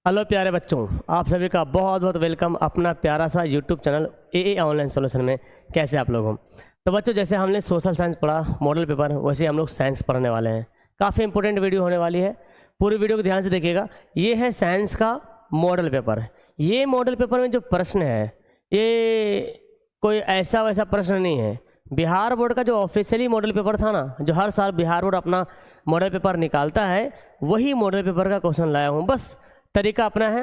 Hello प्यारे बच्चों, आप सभी का बहुत बहुत वेलकम अपना प्यारा सा यूट्यूब चैनल ए ऑनलाइन सोल्यूशन में। कैसे आप लोग हो? तो बच्चों, जैसे हमने सोशल साइंस पढ़ा मॉडल पेपर, वैसे हम लोग साइंस पढ़ने वाले हैं। काफ़ी इंपॉर्टेंट वीडियो होने वाली है, पूरी वीडियो को ध्यान से देखिएगा। ये है साइंस का मॉडल पेपर। ये मॉडल पेपर में जो प्रश्न है ये कोई ऐसा वैसा प्रश्न नहीं है। बिहार बोर्ड का जो ऑफिशियली मॉडल पेपर था ना, जो हर साल बिहार बोर्ड अपना मॉडल पेपर निकालता है, वही मॉडल पेपर का क्वेश्चन लाया हूँ। बस तरीका अपना है,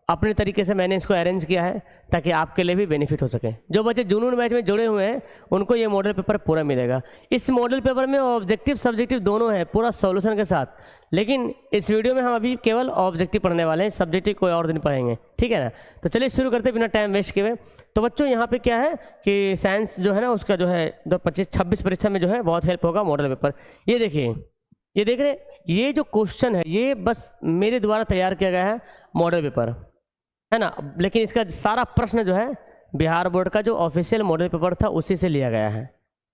अपने तरीके से मैंने इसको अरेंज किया है ताकि आपके लिए भी बेनिफिट हो सके। जो बच्चे जुनून बैच में जुड़े हुए हैं उनको ये मॉडल पेपर पूरा मिलेगा। इस मॉडल पेपर में ऑब्जेक्टिव सब्जेक्टिव दोनों है, पूरा सॉल्यूशन के साथ। लेकिन इस वीडियो में हम अभी केवल ऑब्जेक्टिव पढ़ने वाले हैं, सब्जेक्टिव कोई और दिन पढ़ेंगे, ठीक है ना। तो चलिए शुरू करते बिना टाइम वेस्ट किए हुए। तो बच्चों, यहाँ पे क्या है कि साइंस जो है ना, उसका जो है 2025-26 परीक्षा में जो है बहुत हेल्प होगा मॉडल पेपर। ये देखिए, ये देख रहे, ये जो क्वेश्चन है ये बस मेरे द्वारा तैयार किया गया है मॉडल पेपर, है ना। लेकिन इसका सारा प्रश्न जो है बिहार बोर्ड का जो ऑफिशियल मॉडल पेपर था उसी से लिया गया है।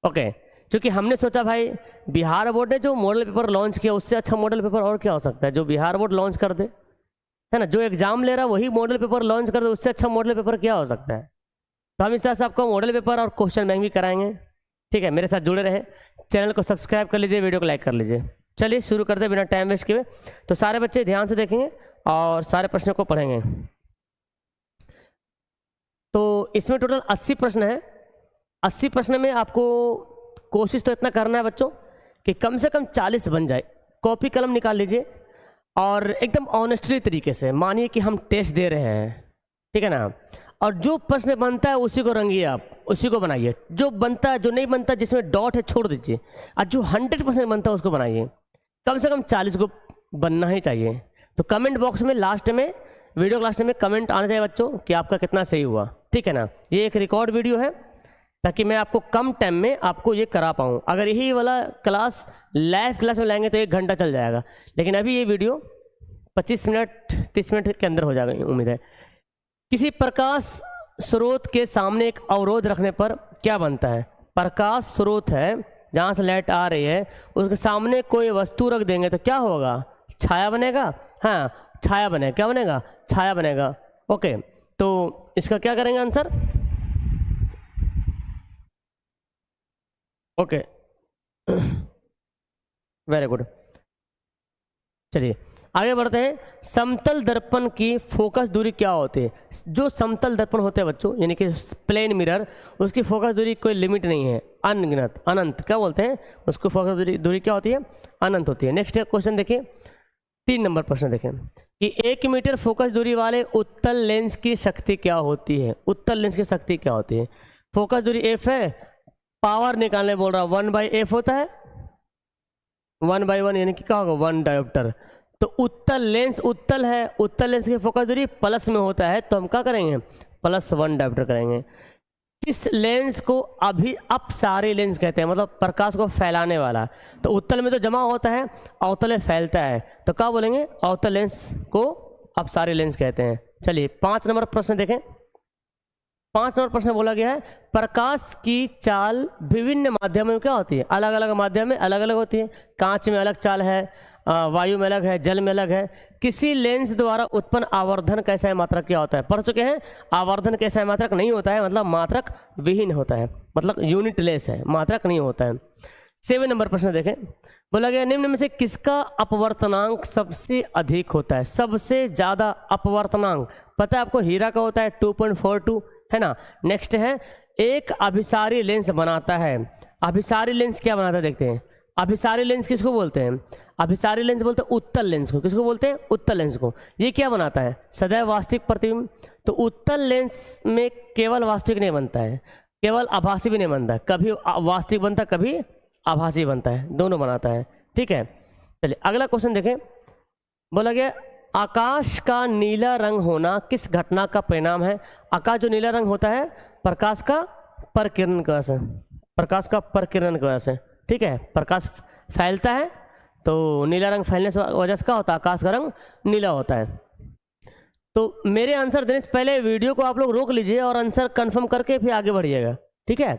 ओके, क्योंकि हमने सोचा भाई बिहार बोर्ड ने जो मॉडल पेपर लॉन्च किया उससे अच्छा मॉडल पेपर और क्या हो सकता है। जो बिहार बोर्ड लॉन्च कर दे, है ना, जो एग्जाम ले रहा वही मॉडल पेपर लॉन्च कर दे, उससे अच्छा मॉडल पेपर क्या हो सकता है। तो हम इस तरह से आपको मॉडल पेपर और क्वेश्चन बैंक भी कराएंगे, ठीक है। मेरे साथ जुड़े रहें, चैनल को सब्सक्राइब कर लीजिए, वीडियो को लाइक कर लीजिए। चलिए शुरू करते बिना टाइम वेस्ट किए। तो सारे बच्चे ध्यान से देखेंगे और सारे प्रश्नों को पढ़ेंगे। तो इसमें टोटल 80 प्रश्न है। 80 प्रश्न में आपको कोशिश तो इतना करना है बच्चों कि कम से कम 40 बन जाए। कॉपी कलम निकाल लीजिए और एकदम ऑनेस्टली तरीके से मानिए कि हम टेस्ट दे रहे हैं, ठीक है ना। और जो प्रश्न बनता है उसी को रंगिए, आप उसी को बनाइए। जो बनता है, जो नहीं बनता, जिसमें डॉट है छोड़ दीजिए, और जो 100% बनता है उसको बनाइए। कम से कम 40 को बनना ही चाहिए। तो कमेंट बॉक्स में लास्ट में, वीडियो के लास्ट में कमेंट आना चाहिए बच्चों कि आपका कितना सही हुआ, ठीक है ना। ये एक रिकॉर्ड वीडियो है ताकि मैं आपको कम टाइम में आपको ये करा पाऊँ। अगर यही वाला क्लास लाइव क्लास में लाएंगे तो 1 घंटा चल जाएगा, लेकिन अभी ये वीडियो 25 मिनट 30 मिनट के अंदर हो जाएगा, उम्मीद है। किसी प्रकाश स्रोत के सामने एक अवरोध रखने पर क्या बनता है? प्रकाश स्रोत है जहाँ से लाइट आ रही है, उसके सामने कोई वस्तु रख देंगे तो क्या होगा? छाया बनेगा। हाँ, छाया बनेगा। क्या बनेगा? छाया बनेगा। ओके, तो इसका क्या करेंगे आंसर? Okay, very good. चलिए आगे बढ़ते हैं। समतल दर्पण की फोकस दूरी क्या होती है? जो समतल दर्पण होते हैं बच्चों, यानी कि प्लेन मिरर, उसकी फोकस दूरी कोई लिमिट नहीं है, अनगिनत, अनंत। क्या बोलते हैं उसको? फोकस दूरी क्या होती है? अनंत होती है। नेक्स्ट क्वेश्चन देखिए, 3 नंबर प्रश्न देखें कि 1 मीटर फोकस दूरी वाले उत्तल लेंस की शक्ति क्या होती है? उत्तल लेंस की शक्ति क्या होती है? फोकस दूरी f है, पावर निकालने बोल रहा, 1/f होता है, 1/1 यानी कि क्या होगा? 1 डायोप्टर। तो उत्तल लेंस, उत्तल है, उत्तल लेंस की फोकस दूरी प्लस में होता है, तो हम क्या करेंगे? +1 डायोप्टर करेंगे। किस लेंस को अभी अपसारी लेंस कहते हैं? मतलब प्रकाश को फैलाने वाला। तो उत्तल में तो जमा होता है, अवतल में फैलता है, तो क्या बोलेंगे? अवतल लेंस को अपसारी लेंस कहते हैं। चलिए 5 नंबर प्रश्न देखें। 5 नंबर प्रश्न बोला गया है, प्रकाश की चाल विभिन्न माध्यमों में क्या होती है? अलग अलग माध्यम में अलग अलग होती है। कांच में अलग चाल है, वायु में अलग है, जल में अलग है। किसी लेंस द्वारा उत्पन्न आवर्धन कैसा मात्रक क्या होता है? पढ़ चुके हैं। आवर्धन कैसा मात्रक नहीं होता है, मतलब मात्रक विहीन होता है, मतलब यूनिट लेस है, मात्रक नहीं होता है। 7 नंबर प्रश्न देखें। बोला गया निम्न में से किसका अपवर्तनांक सबसे अधिक होता है? सबसे ज्यादा अपवर्तनांक पता है आपको? हीरा का होता है 2.42, है ना। नेक्स्ट है, एक अभिसारी लेंस बनाता है। अभिसारी लेंस क्या बनाता है देखते हैं। अभिसारी लेंस किसको बोलते हैं? अभिसारी लेंस बोलते हैं उत्तल लेंस को। किसको बोलते हैं? उत्तल लेंस को। ये क्या बनाता है? सदैव वास्तविक प्रतिबिंब। तो उत्तल लेंस में केवल वास्तविक नहीं बनता है, केवल आभासी भी नहीं बनता है। कभी वास्तविक बनता है, कभी आभासी बनता है, दोनों बनाता है, ठीक है। चलिए अगला क्वेश्चन देखें। बोला गया आकाश का नीला रंग होना किस घटना का परिणाम है? आकाश जो नीला रंग होता है प्रकाश का परकिरण की वजह से, प्रकाश का परकिरण की वजह से, ठीक है। प्रकाश फैलता है तो नीला रंग फैलने से वजह से क्या होता है? आकाश का रंग नीला होता है। तो मेरे आंसर देने से पहले वीडियो को आप लोग रोक लीजिए और आंसर कंफर्म करके फिर आगे बढ़िएगा, ठीक है।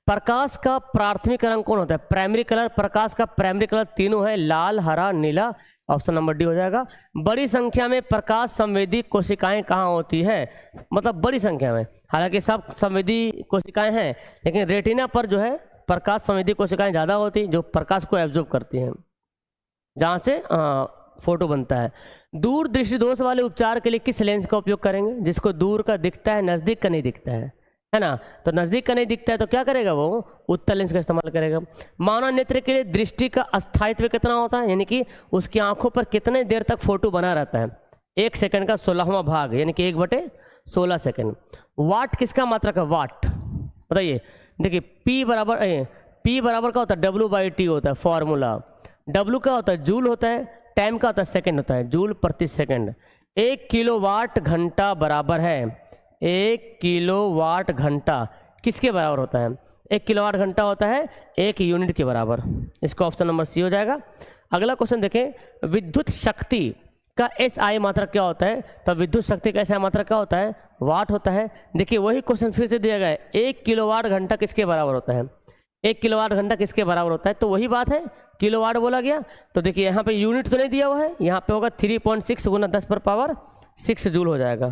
प्रकाश का प्राथमिक रंग कौन होता है? Primary colour. प्रकाश का प्राइमरी कलर तीनों है, लाल, हरा, नीला। ऑप्शन नंबर डी हो जाएगा। बड़ी संख्या में प्रकाश संवेदी कोशिकाएं कहाँ होती है? मतलब बड़ी संख्या में, हालांकि सब संवेदी कोशिकाएं हैं, लेकिन रेटिना पर जो है प्रकाश संवेदी कोशिकाएं ज़्यादा होती, जो प्रकाश को एब्जॉर्ब करती हैं, जहाँ से फोटो बनता है। दूर दृष्टि दोष वाले उपचार के लिए किस लेंस का उपयोग करेंगे? जिसको दूर का दिखता है, नज़दीक का नहीं दिखता है ना? तो नज़दीक का नहीं दिखता है तो क्या करेगा वो? उत्तल लेंस का इस्तेमाल करेगा। मानव नेत्र के लिए दृष्टि का अस्थायित्व कितना होता है? यानी कि उसकी आंखों पर कितने देर तक फोटो बना रहता है? 1 सेकंड का 16वां भाग, यानी कि 1/16 सेकंड। वाट किसका मात्रक है? वाट बताइए। देखिए P बराबर क्या होता है? W/T होता है फॉर्मूला। W क्या होता है? जूल होता है। टाइम का होता है? सेकंड होता है, जूल प्रति सेकंड। 1 किलोवाट घंटा बराबर है, 1 किलोवाट घंटा किसके बराबर होता है? 1 किलोवाट घंटा होता है 1 यूनिट के बराबर। इसका ऑप्शन नंबर सी हो जाएगा। अगला क्वेश्चन देखें, विद्युत शक्ति का SI मात्रक क्या होता है? तो विद्युत शक्ति का SI मात्रक क्या होता है? वाट होता है। देखिए वही क्वेश्चन फिर से दिया गया है, 1 किलोवाट घंटा किसके बराबर होता है? 1 किलोवाट घंटा किसके बराबर होता है? तो वही बात है, किलोवाट बोला गया। तो देखिए यहाँ पे यूनिट तो नहीं दिया हुआ है, यहाँ पे होगा 3.6 × 10⁻6 जूल हो जाएगा।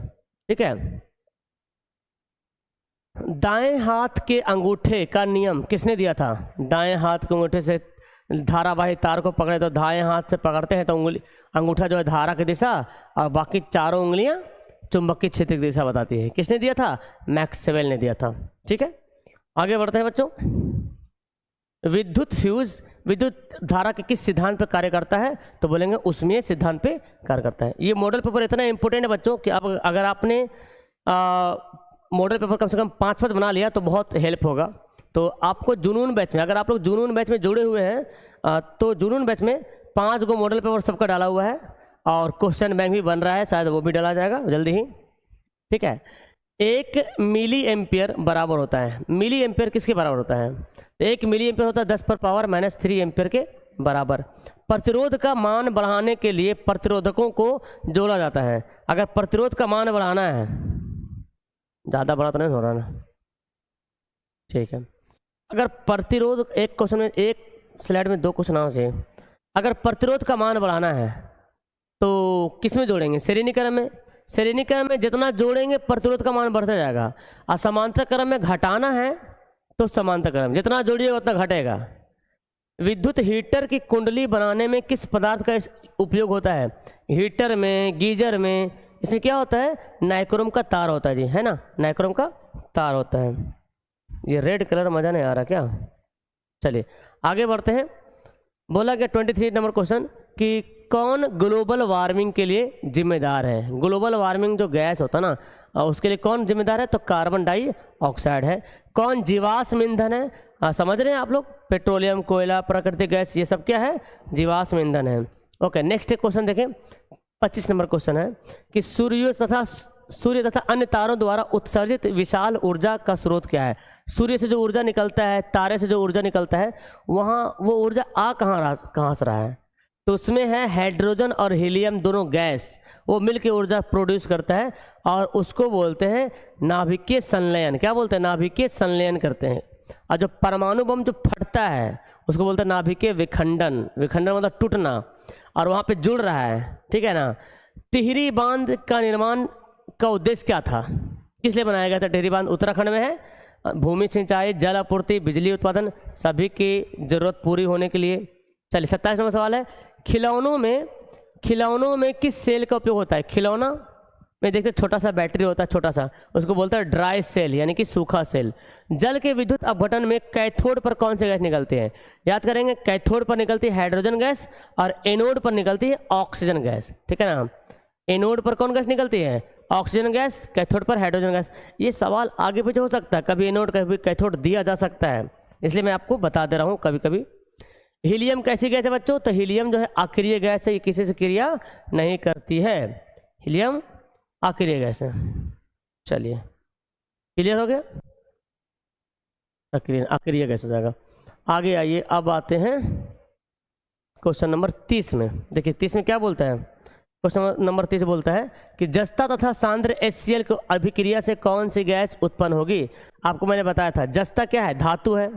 ठीक है। दाएं हाथ के अंगूठे का नियम किसने दिया था? दाएं हाथ के अंगूठे से धारावाही तार को पकड़े तो दाएं हाथ से पकड़ते हैं तो अंगूठा जो है धारा की दिशा और बाकी चारों उंगलियां चुंबकीय क्षेत्र की दिशा बताती है। किसने दिया था? मैक्सवेल ने दिया था। ठीक है, आगे बढ़ते हैं बच्चों। विद्युत फ्यूज विद्युत धारा के किस सिद्धांत पर कार्य करता है? तो बोलेंगे उष्मीय सिद्धांत पे कार्य करता है। ये मॉडल पेपर इतना इंपॉर्टेंट है बच्चों कि अब अगर आपने मॉडल पेपर कम से कम 5 बना लिया तो बहुत हेल्प होगा। तो आपको जुनून बैच में, अगर आप लोग जुनून बैच में जुड़े हुए हैं तो जुनून बैच में 5 गो मॉडल पेपर सबका डाला हुआ है और क्वेश्चन बैंक भी बन रहा है, शायद वो भी डाला जाएगा जल्दी ही। ठीक है, 1 मिली एम्पियर बराबर होता है, मिली एम्पियर किसके बराबर होता है? 1 मिली एम्पियर होता है 10⁻³ एम्पियर के बराबर। प्रतिरोध का मान बढ़ाने के लिए प्रतिरोधकों को जोड़ा जाता है। अगर प्रतिरोध का मान बढ़ाना है, ज़्यादा बड़ा तो नहीं हो रहा ना, ठीक है। अगर प्रतिरोध, एक क्वेश्चन में, एक स्लाइड में 2 क्वेश्चन आना चाहिए। अगर प्रतिरोध का मान बढ़ाना है तो किस में जोड़ेंगे? श्रेणी क्रम में। श्रेणी क्रम में जितना जोड़ेंगे प्रतिरोध का मान बढ़ता जाएगा, और समांतर क्रम में घटाना है तो समांतर क्रम जितना जोड़िएगा उतना घटेगा। विद्युत हीटर की कुंडली बनाने में किस पदार्थ का उपयोग होता है? हीटर में, गीजर में, इसमें क्या होता है? नाइक्रोम का तार होता है जी, है ना, नाइक्रोम का तार होता है। ये रेड कलर मज़ा नहीं आ रहा क्या? चलिए आगे बढ़ते हैं। बोला गया 23 नंबर क्वेश्चन कि कौन ग्लोबल वार्मिंग के लिए जिम्मेदार है? ग्लोबल वार्मिंग जो गैस होता है ना, उसके लिए कौन जिम्मेदार है? तो कार्बन डाइऑक्साइड है। कौन जीवाश्म ईंधन है? समझ रहे हैं आप लोग, पेट्रोलियम, कोयला, प्राकृतिक गैस, ये सब क्या है? जीवाश्म ईंधन है। ओके, नेक्स्ट क्वेश्चन देखें, 25 नंबर क्वेश्चन है कि सूर्य तथा अन्य तारों द्वारा उत्सर्जित विशाल ऊर्जा का स्रोत क्या है? सूर्य से जो ऊर्जा निकलता है, तारे से जो ऊर्जा निकलता है, वहाँ वो ऊर्जा कहाँ से रहा है? तो उसमें है हाइड्रोजन और हीलियम दोनों गैस, वो मिलकर ऊर्जा प्रोड्यूस करता है और उसको बोलते हैं नाभिकीय संलयन। क्या बोलते हैं? नाभिकीय संलयन करते हैं। और जो परमाणु बम जो फटता है उसको बोलते हैं नाभिकीय विखंडन। विखंडन मतलब टूटना, और वहाँ पे जुड़ रहा है। ठीक है ना। टिहरी बांध का निर्माण का उद्देश्य क्या था? किस लिए बनाया गया था? टिहरी बांध उत्तराखंड में है, भूमि सिंचाई, जल आपूर्ति, बिजली उत्पादन, सभी की जरूरत पूरी होने के लिए। चलिए 27 नंबर सवाल है, खिलौनों में किस सेल का उपयोग होता है? खिलौना में देखते छोटा सा बैटरी होता है, छोटा सा, उसको बोलता है ड्राई सेल यानी कि सूखा सेल। जल के विद्युत अपघटन में कैथोड पर कौन से गैस निकलती है? याद करेंगे, कैथोड पर निकलती है हाइड्रोजन गैस और एनोड पर निकलती है ऑक्सीजन गैस। ठीक है ना। एनोड पर कौन गैस निकलती है? ऑक्सीजन गैस, कैथोड पर हाइड्रोजन गैस। ये सवाल आगे पीछे हो सकता है, कभी एनोड कभी कैथोड दिया जा सकता है, इसलिए मैं आपको बता दे रहा हूँ कभी कभी। हीलियम कैसी गैस है बच्चों? तो हीलियम जो है अक्रिय गैस है, ये किसी से क्रिया नहीं करती है। हीलियम अक्रिय गैस है। चलिए क्लियर हो गया, अक्रिय गैस हो जाएगा। आगे आइए, अब आते हैं क्वेश्चन नंबर 30 में। देखिए 30 में क्या बोलता है? क्वेश्चन नंबर 30 बोलता है कि जस्ता तथा सांद्र HCl को अभिक्रिया से कौन सी गैस उत्पन्न होगी। आपको मैंने बताया था जस्ता क्या है, धातु है,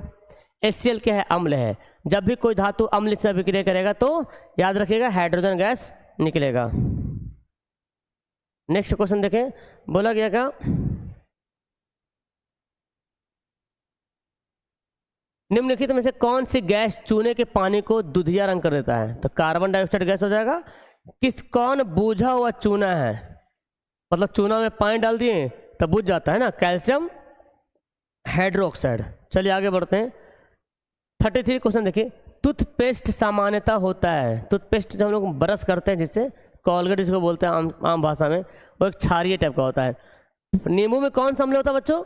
HCl क्या है, अम्ल है। जब भी कोई धातु अम्ल से अभिक्रिया करेगा तो याद रखिएगा हाइड्रोजन गैस निकलेगा। नेक्स्ट क्वेश्चन देखें, बोला गया क्या, निम्नलिखित में से कौन सी गैस चूने के पानी को दुधिया रंग कर देता है। तो कार्बन डाइऑक्साइड गैस हो जाएगा। कौन बूझा हुआ चूना है, मतलब चूना में पानी डाल दिए तब बुझ जाता है ना, कैल्शियम हाइड्रोक्साइड। चलिए आगे बढ़ते हैं। 33 क्वेश्चन देखिए, टूथपेस्ट सामान्यतः होता है, टूथपेस्ट जो हम लोग ब्रश करते हैं जिससे, कोलगेट जिसको बोलते हैं आम भाषा में, वो एक क्षारीय टाइप का होता है। नींबू में कौन सा अम्ल होता है बच्चों,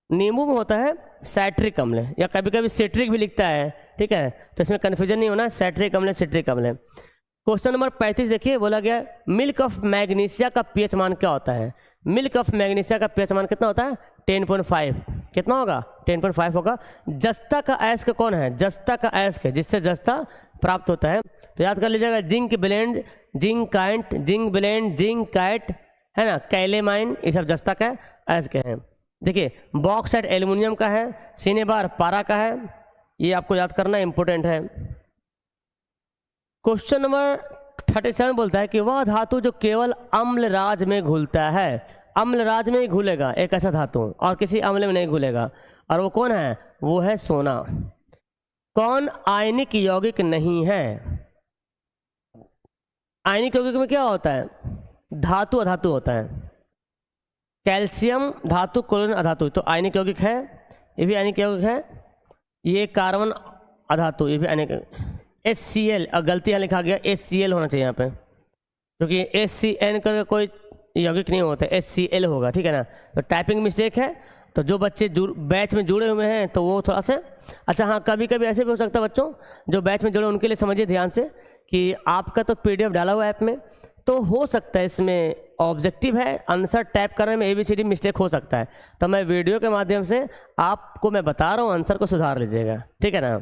नींबू में होता है साइट्रिक अम्ल, या कभी कभी सिट्रिक भी लिखता है, ठीक है, तो इसमें कन्फ्यूजन नहीं होना, साइट्रिक अम्ल सिट्रिक अम्ल। क्वेश्चन नंबर 35 देखिए, बोला गया मिल्क ऑफ मैग्नीशिया का पीएच मान क्या होता है। मिल्क ऑफ मैग्नीशिया का पीएच मान कितना होता है, 10.5। कितना होगा, 10.5 होगा। जस्ता का अयस्क कौन है, जस्ता का अयस्क है जिससे जस्ता प्राप्त होता है, तो याद कर लीजिएगा zinc blende, zincite, zinc blende, zincite है ना, कैलेमाइन, ये सब जस्ता का अयस्क है। देखिए बॉक्साइट एल्युमिनियम का है, सिनेबार पारा का है, ये आपको याद करना इंपॉर्टेंट है। क्वेश्चन नंबर 37 बोलता है कि वह धातु जो केवल अम्ल राज में घुलता है, अम्ल राज में ही घुलेगा एक ऐसा धातु, और किसी अम्ल में नहीं घुलेगा, और वो कौन है, वो है सोना। कौन आयनिक यौगिक नहीं है, आयनिक यौगिक में क्या होता है, धातु अधातु होता है, कैल्शियम धातु, क्लोरीन अधातु, तो आयनिक यौगिक है, ये भी आयनिक यौगिक है। ये कार्बन अधातु, ये भी आयनिक, HCl, गलती यहाँ लिखा गया HCl होना चाहिए यहाँ पे, क्योंकि HCN करके कोई यौगिक नहीं होता, HCl होगा, ठीक है ना, तो टाइपिंग मिस्टेक है। तो जो बच्चे बैच में जुड़े हुए हैं तो वो थोड़ा सा, अच्छा हाँ, कभी कभी ऐसे भी हो सकता है बच्चों जो बैच में जुड़े उनके लिए समझिए ध्यान से कि आपका तो PDF डाला हुआ है ऐप में, तो हो सकता है इसमें ऑब्जेक्टिव है, आंसर टाइप करने में ABCD मिस्टेक हो सकता है, तो मैं वीडियो के माध्यम से आपको मैं बता रहा हूँ, आंसर को सुधार लीजिएगा, ठीक है ना।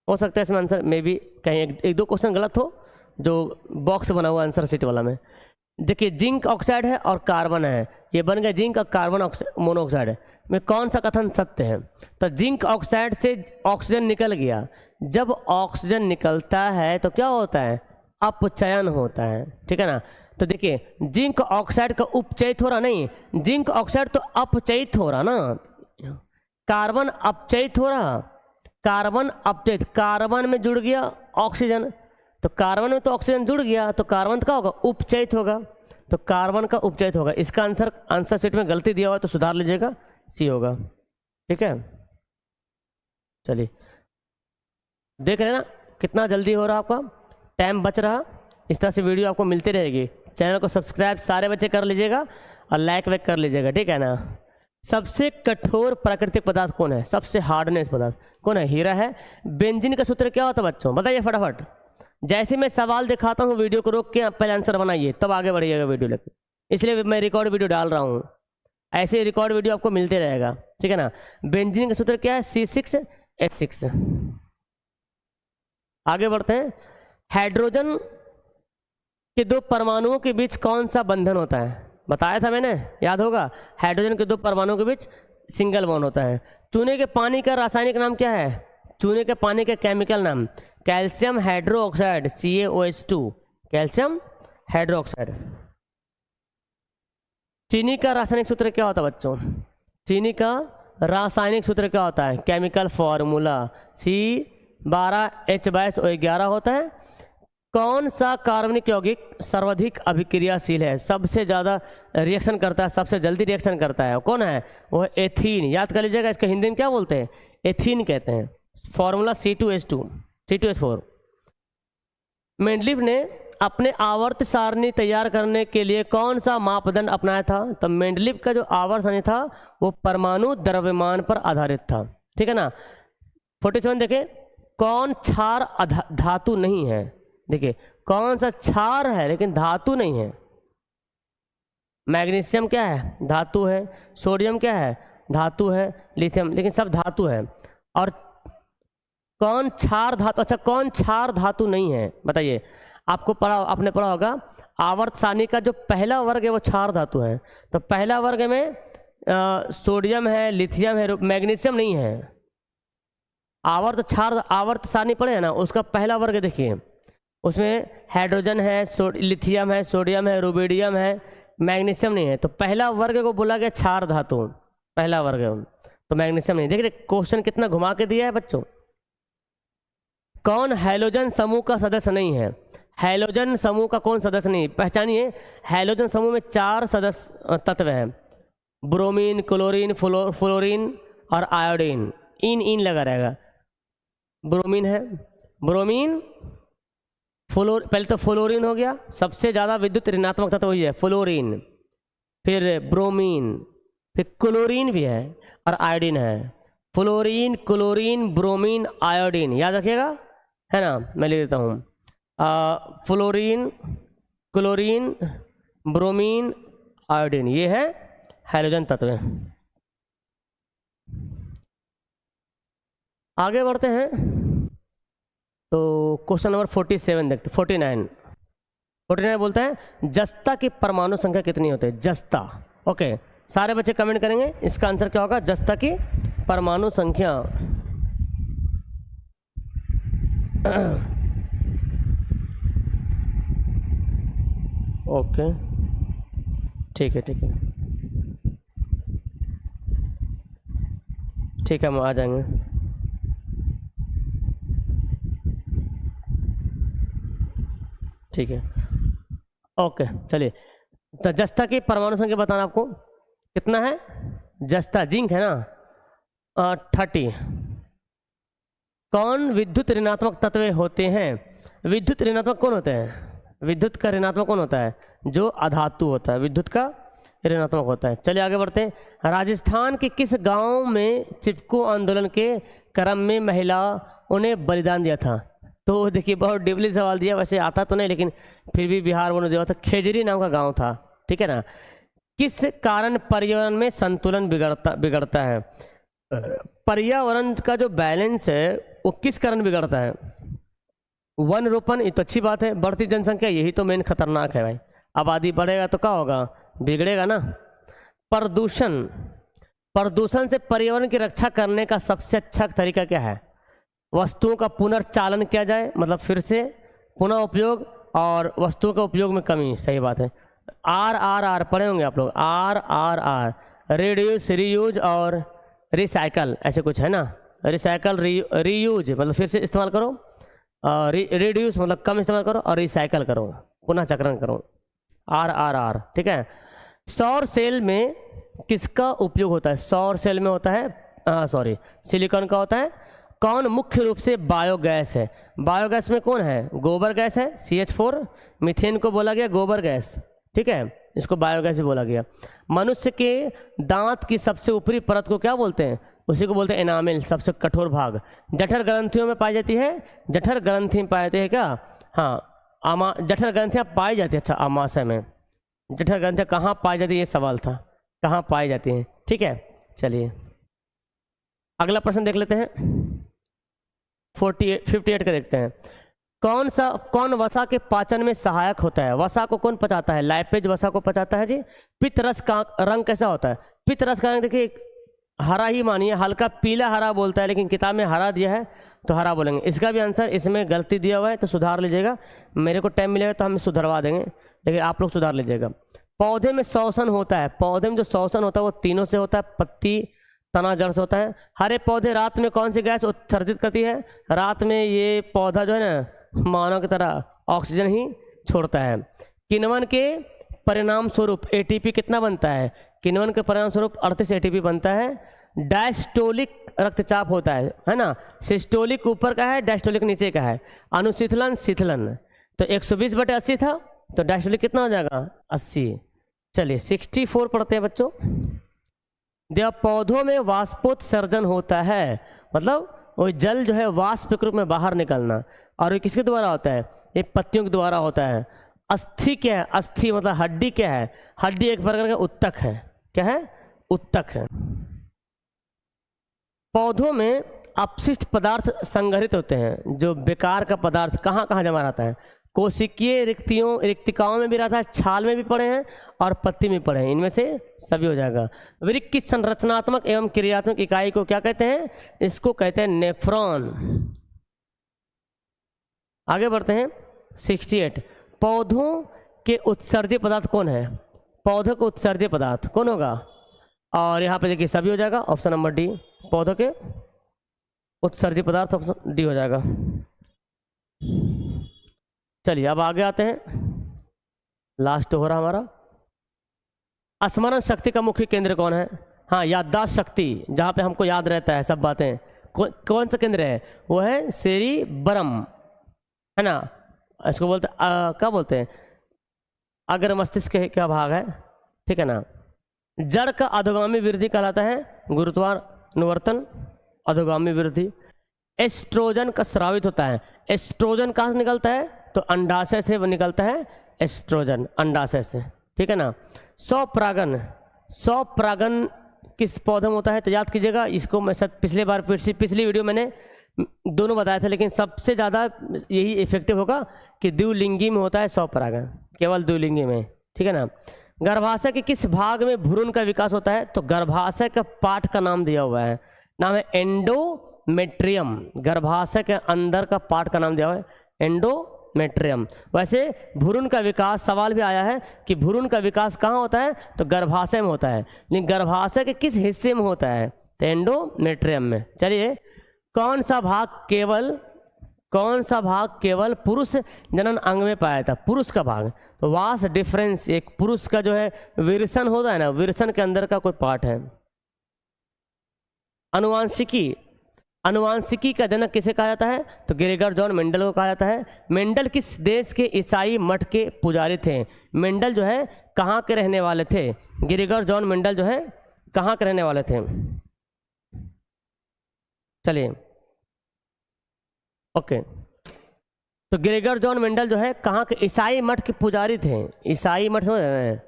हो सकता है इसमें आंसर में भी कहीं एक दो क्वेश्चन गलत हो, जो बॉक्स बना हुआ आंसर शीट वाला में। देखिए जिंक ऑक्साइड है और कार्बन है, ये बन गया जिंक और कार्बन मोनोऑक्साइड में कौन सा कथन सत्य है। तो जिंक ऑक्साइड से ऑक्सीजन निकल गया, जब ऑक्सीजन निकलता है तो क्या होता है, अपचयन होता है, ठीक है ना। तो देखिए जिंक ऑक्साइड का उपचयित हो रहा नहीं, जिंक ऑक्साइड तो अपचयित हो रहा ना, कार्बन अपचयित हो रहा, कार्बन अपचयित, कार्बन में जुड़ गया ऑक्सीजन, तो कार्बन में तो ऑक्सीजन जुड़ गया, तो कार्बन का होगा उपचयित होगा, तो कार्बन का उपचयित होगा। इसका आंसर शीट में गलती दिया हुआ है तो सुधार लीजिएगा, C होगा, ठीक है। चलिए देख रहे हैं ना कितना जल्दी हो रहा आपका, टाइम बच रहा, इस तरह से वीडियो आपको मिलती रहेगी। चैनल को सब्सक्राइब सारे बच्चे कर लीजिएगा और लाइक वैक कर लीजिएगा, ठीक है ना। सबसे कठोर प्राकृतिक पदार्थ कौन है, सबसे हार्डनेस पदार्थ कौन है, हीरा है। बेंजीन का सूत्र क्या होता है बच्चों, बताइए फटाफट। जैसे मैं सवाल दिखाता हूँ वीडियो को रोक के आप पहले आंसर बनाइए, तब आगे बढ़िएगा वीडियो लेकर, इसलिए मैं रिकॉर्ड वीडियो डाल रहा हूँ, ऐसे रिकॉर्ड वीडियो आपको मिलते रहेगा, ठीक है ना। बेंजीन का सूत्र क्या है, C6H6। आगे बढ़ते हैं। हाइड्रोजन के दो परमाणुओं के बीच कौन सा बंधन होता है, बताया था मैंने, याद होगा। हाइड्रोजन के दो परमाणुओं के बीच सिंगल बॉन्ड होता है। चूने के पानी का रासायनिक नाम क्या है, चूने के पानी का केमिकल नाम calcium hydroxide, CaOH2, calcium hydroxide. चीनी का रासायनिक सूत्र क्या होता है बच्चों, चीनी का रासायनिक सूत्र क्या होता है, केमिकल फॉर्मूला C12H22O11 होता है। कौन सा कार्बनिक यौगिक सर्वाधिक अभिक्रियाशील है, सबसे ज़्यादा रिएक्शन करता है, सबसे जल्दी रिएक्शन करता है, कौन है, वो है एथीन। याद कर लीजिएगा, इसका हिंदी में क्या बोलते हैं, एथीन कहते हैं। Formula C2H4। मेंडलीफ ने अपने आवर्त सारणी तैयार करने के लिए कौन सा मापदंड अपनाया था। तो मेंडलीफ का जो आवर्त सारणी था वो परमाणु द्रव्यमान पर आधारित था, ठीक है ना। 47 देखें, कौन क्षार धातु नहीं है, देखिए कौन सा क्षार है लेकिन धातु नहीं है। मैग्नीशियम क्या है, धातु है। सोडियम क्या है, धातु है। लिथियम, लेकिन सब धातु है। और कौन क्षार धातु, अच्छा कौन क्षार धातु नहीं है बताइए। आपको आपने पढ़ा होगा आवर्त सारणी का जो पहला वर्ग है वो क्षार धातु है। तो पहला वर्ग में सोडियम है, लिथियम है, मैग्नीशियम नहीं है। आवर्त सारणी पढ़े है ना, उसका पहला वर्ग देखिए, उसमें हाइड्रोजन है, लिथियम है, सोडियम है, रुबिडियम है, मैग्नीशियम नहीं है। तो पहला वर्ग को बोला गया क्षार धातु, पहला वर्ग है, तो मैग्नीशियम नहीं। देखिए क्वेश्चन कितना घुमा के दिया है बच्चों। कौन हैलोजन समूह का सदस्य नहीं है? हैलोजन समूह का कौन सदस्य नहीं? पहचानिए, हैलोजन समूह में 4 सदस्य तत्व हैं, ब्रोमीन, क्लोरीन, फ्लोरीन और आयोडीन। इन लगा रहेगा। ब्रोमीन है, ब्रोमीन, पहले तो फ्लोरीन हो गया, सबसे ज़्यादा विद्युत ऋणात्मक तत्व वही है फ्लोरीन, फिर ब्रोमीन, फिर क्लोरीन भी है और आयोडीन है। फ्लोरीन, क्लोरीन, ब्रोमीन, आयोडीन, याद रखिएगा, है ना। मैं लिख देता हूँ, फ्लोरीन, क्लोरीन, ब्रोमीन, आयोडीन, ये है हैलोजन तत्व। आगे बढ़ते हैं तो क्वेश्चन नंबर 47 देखते, 49 बोलता है जस्ता की परमाणु संख्या कितनी होती है? जस्ता, ओके, सारे बच्चे कमेंट करेंगे, इसका आंसर क्या होगा? जस्ता की परमाणु संख्या। ओके, ठीक है, ठीक है, हम आ जाएंगे। ठीक है, ओके, चलिए। तो जस्ता की परमाणु संख्या बताना आपको कितना है? जस्ता जिंक है ना, 30। कौन विद्युत ऋणात्मक तत्व होते हैं? विद्युत ऋणात्मक कौन होते हैं? विद्युत का ऋणात्मक कौन होता है? जो अधातु होता है, विद्युत का ऋणात्मक होता है। चलिए आगे बढ़ते हैं। राजस्थान के किस गांव में चिपको आंदोलन के क्रम में महिलाओं ने बलिदान दिया था? तो देखिए बहुत डिपली सवाल दिया, वैसे आता तो नहीं लेकिन फिर भी बिहार बोर्ड ने दिया था। खेजरी नाम का गांव था, ठीक है ना। किस कारण पर्यावरण में संतुलन बिगड़ता है? पर्यावरण का जो बैलेंस है वो किस कारण बिगड़ता है? वन रोपण, ये तो अच्छी बात है, बढ़ती जनसंख्या यही तो मेन खतरनाक है भाई। आबादी बढ़ेगा तो क्या होगा? बिगड़ेगा ना। प्रदूषण से पर्यावरण की रक्षा करने का सबसे अच्छा तरीका क्या है? वस्तुओं का पुनर्चालन किया जाए, मतलब फिर से पुनः उपयोग, और वस्तुओं का उपयोग में कमी, सही बात है। RRR पढ़े होंगे आप लोग, RRR, रिड्यूस, रीयूज और रिसाइकल, ऐसे कुछ है ना। रिसाइकल, रीयूज मतलब फिर से इस्तेमाल करो, रिड्यूस मतलब कम इस्तेमाल करो, और रिसाइकल करो, पुनः चक्रण करो, RRR, ठीक है। सौर सेल में किसका उपयोग होता है? सौर सेल में होता है सिलिकॉन का होता है। कौन मुख्य रूप से बायोगैस है? बायोगैस में कौन है? गोबर गैस है, CH4, मीथेन को बोला गया गोबर गैस, ठीक है, इसको बायोगैस भी बोला गया। मनुष्य के दांत की सबसे ऊपरी परत को क्या बोलते हैं? उसी को बोलते हैं एनामिल, सबसे कठोर भाग। जठर ग्रंथियों में पाई जाती है, जठर ग्रंथि में पाई जाती है क्या? हाँ, जठर ग्रंथियाँ पाई जाती है। अच्छा, आमाशय में जठर ग्रंथियाँ कहाँ पाई जाती है, ये सवाल था, कहाँ पाई जाती हैं, ठीक है। चलिए अगला प्रश्न देख लेते हैं, 58 का देखते हैं। कौन वसा के पाचन में सहायक होता है? वसा को कौन पचाता है? लाइपेज वसा को पचाता है जी। पित्त रस का रंग कैसा होता है? पित्त रस का रंग देखिए हरा ही मानिए, हल्का पीला हरा बोलता है, लेकिन किताब में हरा दिया है तो हरा बोलेंगे। इसका भी आंसर इसमें गलती दिया हुआ है तो सुधार लीजिएगा, मेरे को टाइम मिलेगा तो हम सुधरवा देंगे, लेकिन आप लोग सुधार लीजिएगा। पौधे में श्वसन होता है, पौधे में जो श्वसन होता है वो तीनों से होता है, पत्ती, तना, जड़ से होता है। हरे पौधे रात में कौन सी गैस उत्सर्जित करती है? रात में ये पौधा जो है ना मानव की तरह ऑक्सीजन ही छोड़ता है। किण्वन के परिणाम स्वरूप ATP कितना बनता है? किण्वन के परिणाम स्वरूप 38 ATP बनता है। डायस्टोलिक रक्तचाप होता है ना। सिस्टोलिक ऊपर का है, डायस्टोलिक नीचे का है। अनुशीतलन, शीतलन, तो 120/80 था, तो डायस्टोलिक कितना हो जाएगा? 80। चलिए 64 पढ़ते हैं बच्चों। जब पौधों में वाष्पोत्सर्जन होता है, मतलब वो जल जो है वाष्प के रूप में बाहर निकलना, और ये किसके द्वारा होता है? ये पत्तियों के द्वारा होता है। अस्थि क्या है? अस्थि मतलब हड्डी क्या है? हड्डी एक प्रकार का उत्तक है। क्या है? उत्तक है। पौधों में अपशिष्ट पदार्थ संग्रहित होते हैं, जो बेकार का पदार्थ कहाँ कहाँ जमा रहता है? कोशिकीय रिक्तिकाओं में भी रहता है, छाल में भी पड़े हैं और पत्ती में पड़े हैं, इनमें से सभी हो जाएगा। वृक्क की संरचनात्मक एवं क्रियात्मक इकाई को क्या कहते हैं? इसको कहते हैं नेफ्रॉन। आगे बढ़ते हैं 68। पौधों के उत्सर्ज्य पदार्थ कौन है? पौधों के उत्सर्ज्य पदार्थ कौन होगा? और यहाँ पे देखिए सभी हो जाएगा, ऑप्शन नंबर डी। पौधों के उत्सर्ज्य पदार्थ ऑप्शन डी हो जाएगा। चलिए अब आगे आते हैं, लास्ट हो रहा हमारा। स्मरण शक्ति का मुख्य केंद्र कौन है? हाँ, याददाश्त शक्ति, जहाँ पे हमको याद रहता है सब बातें, कौन सा केंद्र है? वो है सेरिबरम, है ना। इसको बोलते क्या बोलते हैं? अग्र मस्तिष्क के क्या भाग है, ठीक है ना। जड़ का अधोगामी वृद्धि कहलाता है गुरुत्वानुवर्तन, अधोगामी वृद्धि। एस्ट्रोजन का स्रावित होता है। एस्ट्रोजन कहाँ से निकलता है? तो अंडाशय से वो निकलता है एस्ट्रोजन, अंडाशय से, ठीक है ना। स्वपरागन, स्वपरागन किस पौधे में होता है? तो याद कीजिएगा, इसको मैं शायद पिछली वीडियो मैंने दोनों बताया था, लेकिन सबसे ज़्यादा यही इफेक्टिव होगा कि द्विलिंगी में होता है स्वपरागन, केवल द्विलिंगी में, ठीक है ना। गर्भाशय के किस भाग में भ्रूण का विकास होता है? तो गर्भाशय का पार्ट का नाम दिया हुआ है, नाम है एंडोमेट्रियम। गर्भाशय के अंदर का पार्ट का नाम दिया हुआ है एंडोमेट्रियम। वैसे भ्रूण का विकास, सवाल भी आया है कि भ्रूण का विकास कहाँ होता है? तो गर्भाशय में होता है, लेकिन गर्भाशय के किस हिस्से में होता है? तो एंडोमेट्रियम में। चलिए, कौन सा भाग केवल पुरुष जनन अंग में पाया था? पुरुष का भाग। तो वास डिफरेंस, एक पुरुष का जो है विरसन होता है ना, विरसन के अंदर का कोई पार्ट है। अनुवांशिकी का जनक किसे कहा जाता है? तो ग्रेगर जॉन मेंडल को कहा जाता है। मेंडल किस देश के ईसाई मठ के पुजारी थे? मेंडल जो है कहाँ के रहने वाले थे? ग्रेगर जॉन मेंडल जो है कहाँ के रहने वाले थे? चलिए, ओके, तो ग्रेगर जॉन मेंडल जो है कहाँ के? ईसाई मठ के पुजारी थे। ईसाई मठ समझ रहे हैं,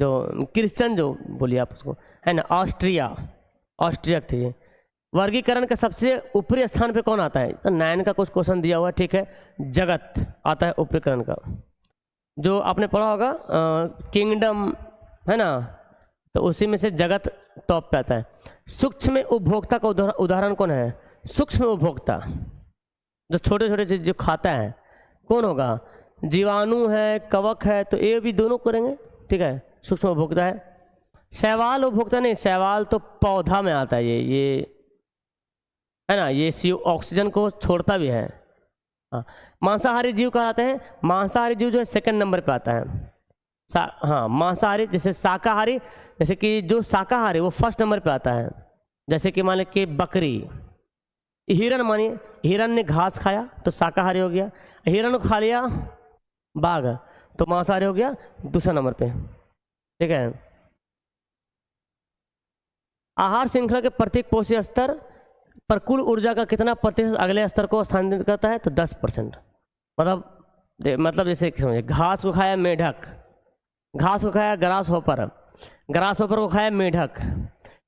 जो क्रिश्चियन जो बोलिए आप उसको, है ना, ऑस्ट्रिया थे। वर्गीकरण के सबसे ऊपरी स्थान पे कौन आता है? तो 9 का कुछ क्वेश्चन दिया हुआ है, ठीक है। जगत आता है ऊपरीकरण का, जो आपने पढ़ा होगा किंगडम, है ना, तो उसी में से जगत टॉप पे आता है। सूक्ष्म उपभोक्ता का उदाहरण कौन है? सूक्ष्म उपभोक्ता जो छोटे छोटे चीज जो खाता है, कौन होगा? जीवाणु है, कवक है, तो ये भी दोनों करेंगे, ठीक है, सूक्ष्म उपभोक्ता है। शैवाल उपभोक्ता नहीं, शैवाल तो पौधा में आता है, ये है ना, ये ऑक्सीजन को छोड़ता भी है। हाँ, मांसाहारी जीव कहलाते हैं। मांसाहारी जीव जो है 2nd नंबर पे आता है। हाँ, मांसाहारी, जैसे शाकाहारी, जैसे कि जो शाकाहारी वो 1st नंबर पे आता है। जैसे कि मान लें कि बकरी, हिरन, मानिए हिरन ने घास खाया तो शाकाहारी हो गया, हिरन को खा लिया बाघ तो मांसाहारी हो गया 2रा नंबर पे, ठीक है। आहार श्रृंखला के प्रत्येक पोषक स्तर पर कुल ऊर्जा का कितना प्रतिशत अगले स्तर को स्थानांतरित करता है? तो 10%। मतलब जैसे समझिए, घास को खाया मेढक, घास को खाया ग्रास होपर, ग्रास होपर को खाया मेढक,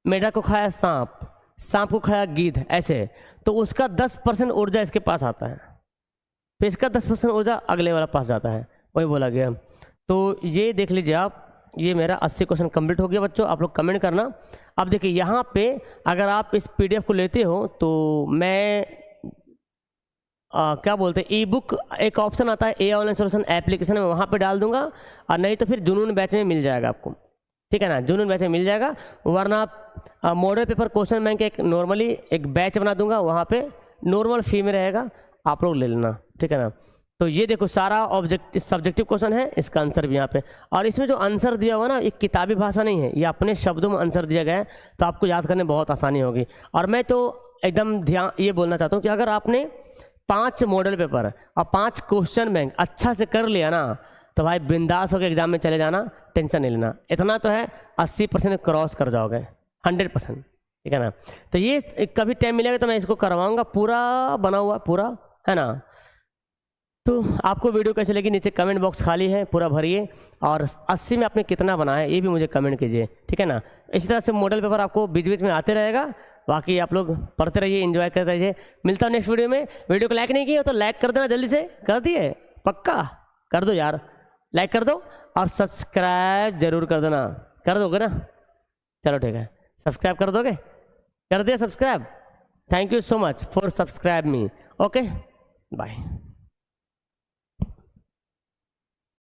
मेढक को खाया सांप, सांप को खाया गीध, ऐसे, तो उसका 10% ऊर्जा इसके पास आता है, फिर इसका 10% ऊर्जा अगले वाला पास जाता है, वही बोला गया। तो ये देख लीजिए आप, ये मेरा 80 क्वेश्चन कंप्लीट हो गया बच्चों। आप लोग कमेंट करना। अब देखिए यहाँ पे अगर आप इस PDF को लेते हो तो मैं क्या बोलते हैं, ई बुक एक ऑप्शन आता है, ए ऑनलाइन सोल्यूशन एप्लीकेशन में, वहाँ पे डाल दूंगा, और नहीं तो फिर जुनून बैच में मिल जाएगा आपको, ठीक है ना, जुनून बैच में मिल जाएगा। वरना आप मॉडल पेपर क्वेश्चन बैंक एक नॉर्मली एक बैच बना दूंगा, वहाँ पे नॉर्मल फी में रहेगा, आप लोग ले लेना, ठीक है ना। तो ये देखो सारा सब्जेक्टिव क्वेश्चन है, इसका आंसर भी यहाँ पे, और इसमें जो आंसर दिया हुआ ना, एक किताबी भाषा नहीं है, ये अपने शब्दों में आंसर दिया गया है, तो आपको याद करने बहुत आसानी होगी। और मैं तो एकदम ध्यान ये बोलना चाहता हूँ कि अगर आपने 5 मॉडल पेपर और 5 क्वेश्चन बैंक अच्छा से कर लिया ना, तो भाई बिंदास होकर एग्जाम में चले जाना, टेंशन नहीं लेना। इतना तो है 80% क्रॉस कर जाओगे, 100%, ठीक है ना। तो ये कभी टाइम मिलेगा तो मैं इसको करवाऊंगा, पूरा बना हुआ पूरा, है ना। तो आपको वीडियो कैसे लगी, नीचे कमेंट बॉक्स खाली है, पूरा भरिए, और 80 में आपने कितना बनाया है ये भी मुझे कमेंट कीजिए, ठीक है ना। इसी तरह से मॉडल पेपर आपको बीच बीच में आते रहेगा, बाकी आप लोग पढ़ते रहिए, एंजॉय करते रहिए। मिलता हूँ नेक्स्ट वीडियो में। वीडियो को लाइक नहीं किया तो लाइक कर देना, जल्दी से कर दिए, पक्का। कर दो यार, लाइक कर दो और सब्सक्राइब जरूर कर देना। कर दोगे ना? चलो ठीक है, सब्सक्राइब कर दोगे? कर दिया subscribe? Thank you so much for subscribe me. Okay bye.